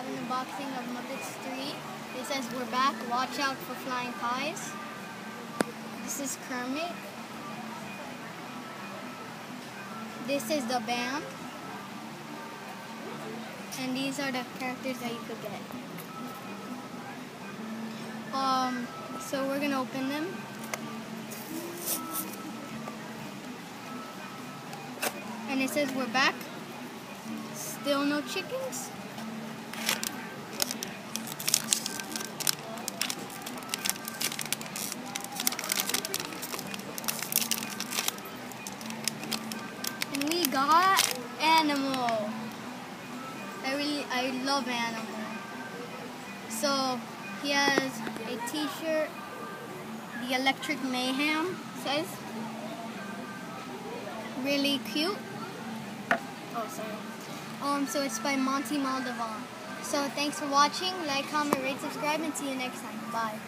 have an unboxing of Muppets 3. It says we're back, watch out for flying pies. This is Kermit. This is the band. And these are the characters that you could get. So we're gonna open them. And it says we're back. Still no chickens. And we got Animal. I love Animal. So he has a t-shirt. The Electric Mayhem says. Really cute. Oh, sorry. So it's by Monty Maldevan. So thanks for watching. Like, comment, rate, subscribe, and see you next time. Bye.